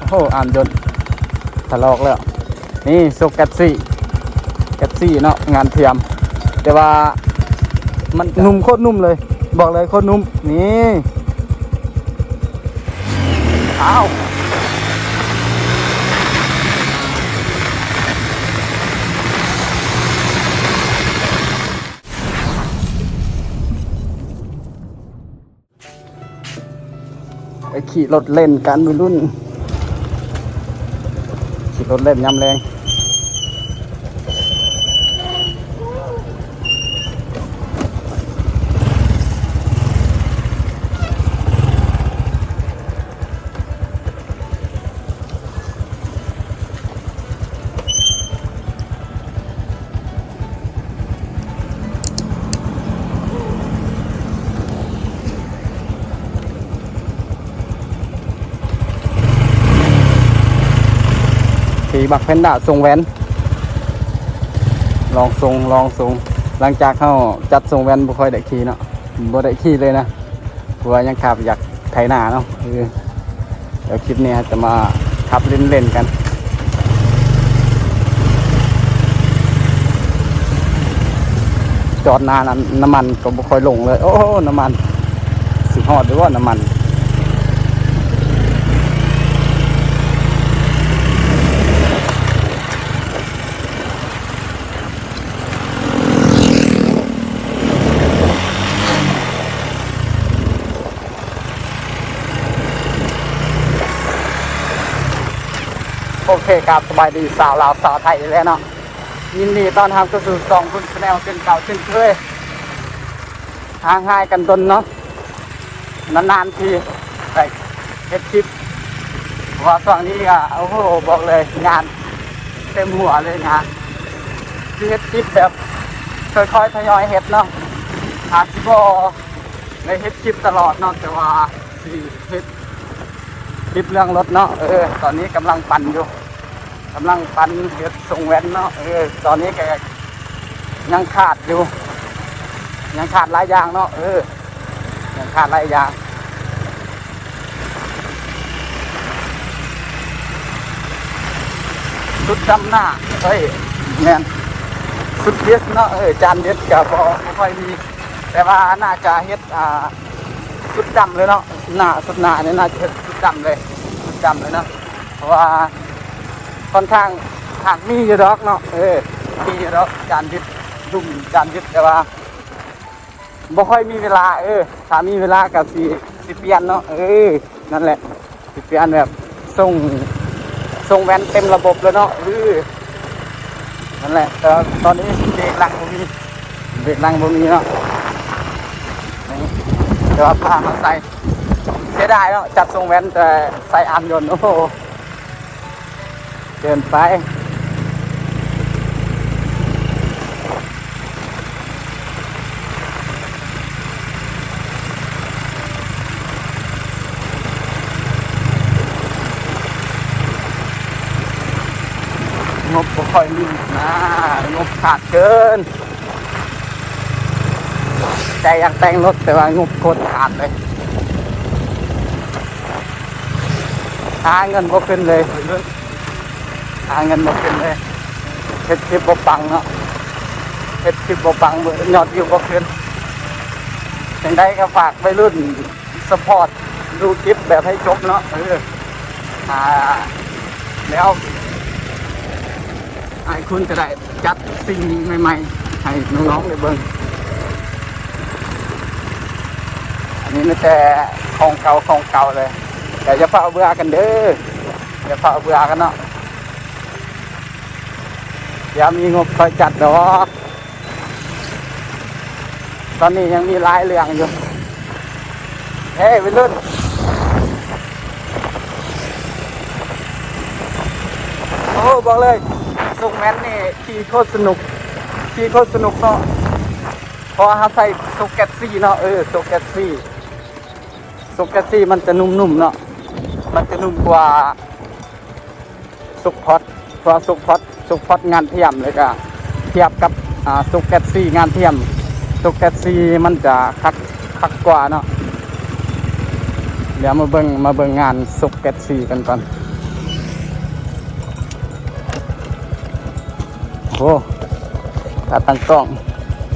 โอ้อ่านยนต์ทะลอกแล้วนี่โซแกตซี่เนาะงานเทียมแต่ว่ามันนุ่มโคตรนุ่มเลยบอกเลยโคตรนุ่มนี่อ้าวไปขี่รถเล่นกันวัยรุ่นขี่รถเล่นยำแรงขี่บักเพนด้าทรงแว้นลองทรงหลังจากเขาจัดทรงแว้นบุค่อยได้ขี่เนาะบ่ได้ขี่เลยนะเพราะว่ายังขับอยากไถนาเนาะเดี๋ยวคลิปนี้จะมาขับเล่นกันจอดนานน้ำมันก็บุค่อยลงเลยโอ้น้ำมันสิฮอดหรือว่าน้ำมันโอเคครับสบายดีสาวลาวสาวไทยแล้วเนาะยินดีต้อนรับเข้าสู่2คุณแนลเช่นเก่าเช่นเคยห่างหายกันตนเนาะนานๆทีได้เฮ็ดคลิปว่าช่วงนี้ก็โอ้โหบอกเลยงานเต็มหัวเลยงานที่เฮ็ดคลิปแบบค่อยๆทยอยเฮ็ดเนาะอาจจะบ่ได้เฮ็ดคลิปตลอดเนาะแต่ว่าสิเฮ็ดคลิปเรื่องรถเนาะตอนนี้กำลังปั่นอยู่เฮ็ดทรงแว้นเนาะตอนนี้แกยังขาดอยู่ยังขาดหลายอย่างเนาะยังขาดหลายอย่างสุดดำหน้าเฮ้ยแมนสุดเด็ดเนาะจานเด็ดกับพอไม่ค่อยมีแต่ว่าน่าจะเฮ็ดสุดดำเลยเนาะสุดหน้าเนี่ยน่าจะเฮ็ดสุดดำเลยเนาะเพราะว่าค่อนข้างมีอยู่ดอกเนาะมีอยู่ดอกจานยึดดุ่มจานยึดแต่ว่าบ่ค่อยมีเวลาถ้ามีเวลากับสิเปลี่ยนเนาะนั่นแหละสิเปลี่ยนแบบส่งแวนเต็มระบบเลยเนาะนั่นแหละแต่ตอนนี้เบรกลังบ่มีเนาะเดี๋ยวพามาใส่เสียดายเนาะจัดส่งแวนแต่ใส่อันยนต์โอ้โหเกินไปงบบ่ค่อยมีนะงบขาดเกินใจอยากแต่งรถแต่ว่างบโคตรขาดเลยหาเงินบ่ขึ้นเลยหาเงินบ่ขึ้นเลยเฮ็ดคลิปบ่ปังเนาะเฮ็ดคลิปบ่ปังยอดวิวบ่ขึ้นอย่างใดก็ฝากไปรุ่นสปอร์ตดูคลิปแบบให้จบเนาะแล้วไอ้คุณจะได้จัดสิ่งใหม่ๆให้น้องๆได้เบิ่งอันนี้ไม่แต่ของเก่าเลยแต่อย่าเฝ้าเบื่อกันเด้ออย่าเฝ้าเบื่อกันเนาะอย่ามีงบคอยจัดดอกตอนนี้ยังมีหลายเรื่องอยู่เฮ้ยวัยรุ่นโอ้บอกเลยส่งแมนนี่ขี่โคตรสนุกเนาะพอเขาใส่โซแกตซี่เนาะโซแกตซี่มันจะนุ่มๆเนาะมันจะนุ่มกว่าซุกพอดงานเทียมเลยก็เทียบกับโซแกตซี่งานเทียมโซแกตซี่มันจะคักกว่าเนาะเดี๋ยวมาเบิ่งงานโซแกตซี่กันก่อน โอ้ขาตั้งกล้อง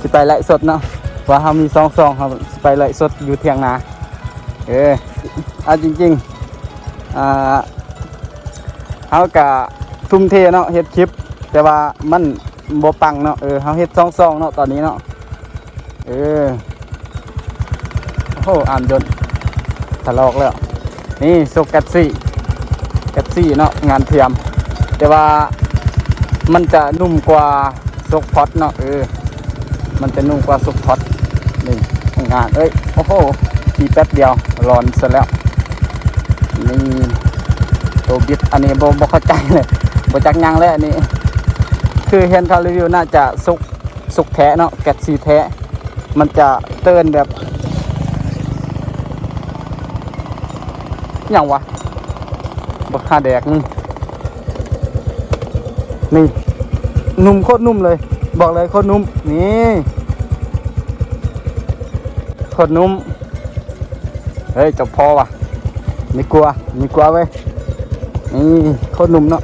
สิไปไล่สดเนาะว่าเขามีซองครับสิไปไล่สดอยู่เทียงนาเอาจริงๆเขากะทุ่มเทเนาะเฮ็ดคลิปแต่ว่ามันบ่ปังเนาะเขาเฮ็ดซองเนาะตอนนี้เนาะโอ้โหอ่านจนทะลอกแล้วนี่โซกัตซี่เนาะงานเทียมแต่ว่ามันจะนุ่มกว่าซกพอตเนาะมันจะนุ่มกว่าซกพอตนี่งานโอ้โหขี่แป๊บเดียวร้อนเสร็จแล้วนี่ตัวบิดอันนี้บ่เข้าใจเลยบ่จักยังเลยอันนี้คือเห็นเขารีวิวน่าจะสุกแท้เนาะแกะซีแท้มันจะเตือนแบบอย่างวะบักฮาแดกนี่นุ่มโคตรนุ่มเลยบอกเลยโคตรนุ่มนี่โคตรนุ่มเฮ้ยจบพอว่ะไม่กลัวเว้ยนี่โคตรนุ่มเนาะ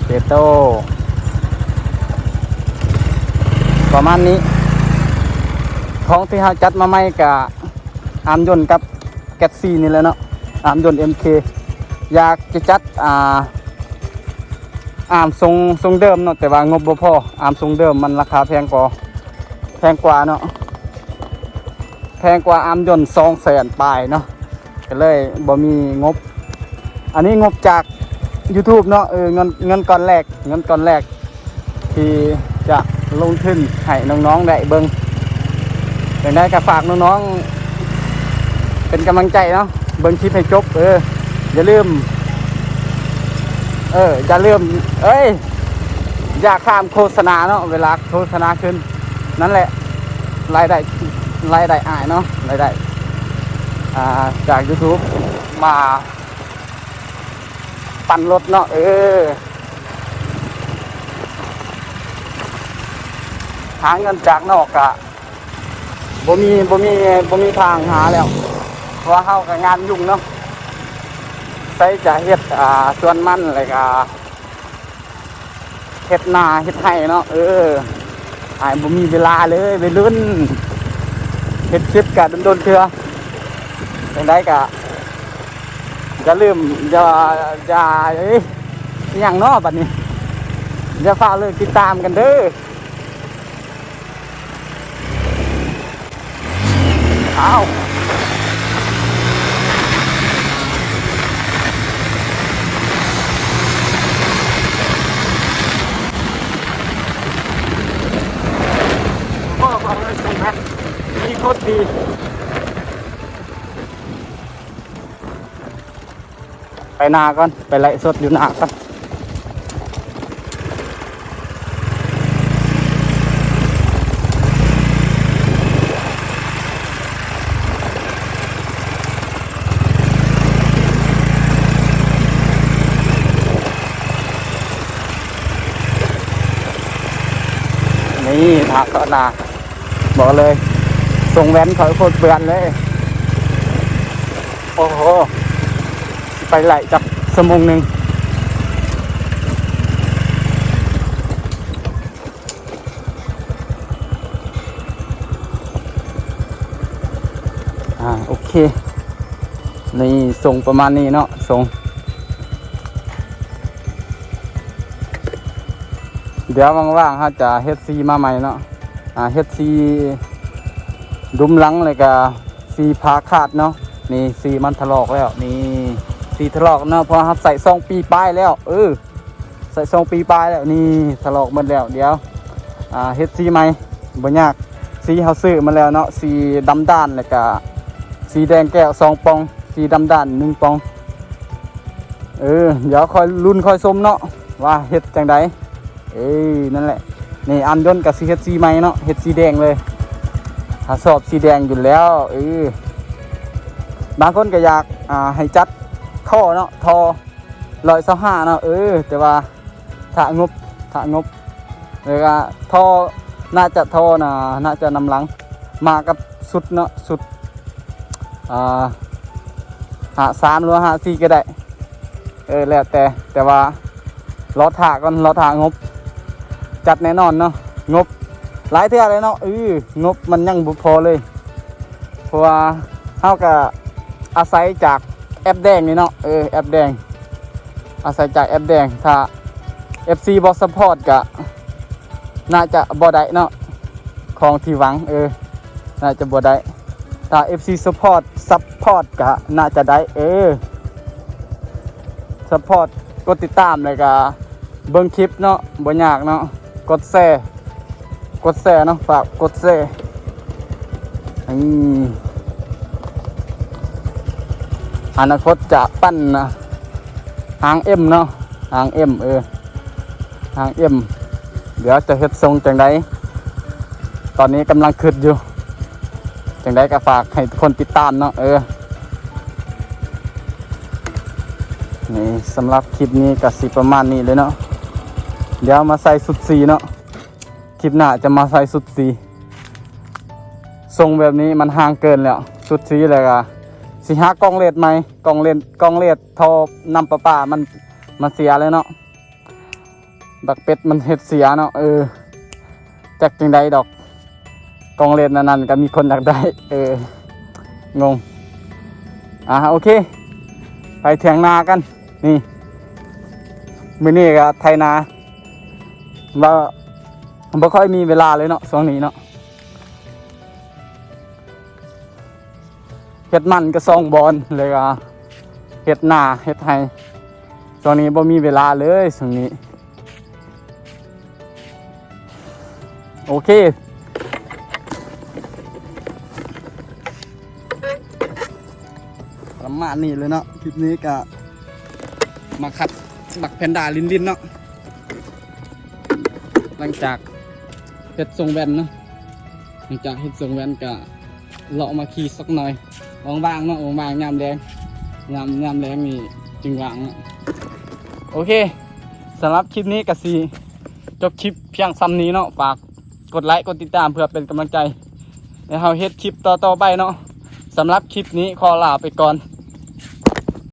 เปโต้ประมาณนี้ของที่เราจัดมาใหม่กับอาร์มยนต์กับแกตซี่นี่แหละเนาะอาร์มยนต์ MK อยากจะจัดอาร์มทรงเดิมเนาะแต่ว่างบบ่พออาร์มทรงเดิมมันราคาแพงกว่าเนาะแพงกว่าอาร์มยนต์200,000 ปลายเนาะก็เลยบ่มีงบอันนี้งบจาก YouTube เนาะเงินก้อนแรกที่จะลงทุนให้น้องๆได้เบิ่งอย่างได้ก็ฝากน้องๆเป็นกำลังใจเนาะเบิ่งคลิปให้จบอย่าลืมอย่าข้ามโฆษณาเนาะเวลาโฆษณาขึ้นนั่นแหละรายได้อายเนาะรายได้จาก YouTube มาปั่นรถเนาะหาเงินจากนอกกะบ่มีทางหาแล้วเพราะว่าเฮากับงานยุ่งเนาะใส่จะเฮ็ดส่วนมันอะไรก็เฮ็ดนาเฮ็ดไร่เนาะอ้ายบ่มีเวลาเลยไปรุ่นเฮ็ดคลิปกะโดนๆเทื่อจังได๋กะอย่าลืมอย่าอย่างเนาะบัดนี้อย่าฝากเลยติดตามกันเด้ออ้าวบอกเลยตรงนั้นมีโคตรดีไปนาก่อนไปไล่สดอยู่นาก่อนนี่ทางก็นาบอกเลยส่งแว้นเขาโคตรเบื่อเลยโอ้โหไปไล่จับชั่วโมงหนึ่งโอเคนี่ส่งประมาณนี้เนาะส่งเดี๋ยวว่างๆเขาจะเฮ็ดซีมาใหม่เนาะเฮ็ดซีดุมหลังเลยกับซีพาขาดเนาะนี่ซีมันถลอกแล้วนี่ซีถลอกเนาะเพราะเขาใส่2 ปีปลายแล้วใส่2 ปีปลายแล้วนี่ถลอกหมดแล้วเดี๋ยวเฮ็ดซีใหม่บ่ยากซีเขาซื้อมาแล้วเนาะซีดำด้านเลยกับซีแดงแก้ว2 ปองซีดำด้าน1 ปองเดี๋ยวคอยลุ้นคอยชมเนาะว่าเฮ็ดจังไดนั่นแหละนี่อันยนต์กับซีเฮ็ดซีใหม่เนาะเฮ็ดซีแดงเลยถ้าสอบสีแดงอยู่แล้วบางคนก็อยากให้จัดท่อเนาะท่อ125เนาะแต่ว่าถ้างบเลยก็ท่อน่าจะนำหลังมากับ สุดเนาะสุดหา3หรือหา4ก็ได้แล้วแต่ว่าล้อถาก่อนล้อถางบจัดแน่นอนเนาะงบหลายเท่าเลยเนาะงบมันยังบุพอเลยเพราะว่าเฮาก็อาศัยจากแอปแดงนี่เนาะแอปแดงอาศัยจากแอปแดงถ้า FC บ่ซัพพอร์ตก็น่าจะบ่ได้เนาะของที่หวังน่าจะบ่ได้ถ้า FC ซัพพอร์ตก็น่าจะได้ซัพพอร์ตกดติดตามเลยก็เบิ่งคลิปเนาะบ่ยากเนาะกดแชร์เนาะฝากกดแชร์อนาคตจะปั้นหาง M เนาะหาง M หาง M เดี๋ยวจะเฮ็ดทรงจังไดตอนนี้กำลังคิดอยู่จังไดก็ฝากให้ทุกคนติดตามเนาะนี่สำหรับคลิปนี้ก็สิประมาณนี้เลยเนาะเดี๋ยวมาใส่สุดสีเนาะคลิปหน้าจะมาใส่สุดสีทรงแบบนี้มันห่างเกินแล้วสุดสีเลยก็สิหากล้องเลดไหมกล้องเลดทอนำประปามันเสียเลยเนาะบักเป็ดมันเห็ดเสียเนาะจากจังใดดอกกล้องเลดนั่นก็มีคนอยากได้งงโอเคไปเถียงนากันนี่มื้อนี้ก็ไถนาว่าบ่ค่อยมีเวลาเลยเนาะช่วงนี้เนาะเฮ็ดมันก็2 บอนเลยก็เฮ็ดนาเฮ็ดไร่ช่วงนี้บ่มีเวลาเลยช่วงนี้โอเคประมาณนี้เลยเนาะคลิปนี้ก็มาขัดบักแพนด้าลินเนาะหลังจากเฮ็ดทรงแว่นเนาะหลังจากเฮ็ดทรงแว่นก็เลาะมาขี่สักหน่อยว่างๆเนาะว่างๆยามแรงยามแรงนี่จึงว่างโอเคสำหรับคลิปนี้ก็สิจบคลิปเพียงซ้ำนี้เนาะฝากกดไลค์กดติดตามเพื่อเป็นกำลังใจให้เราเฮ็ดคลิปต่อไปเนาะสำหรับคลิปนี้ขอลาไปก่อน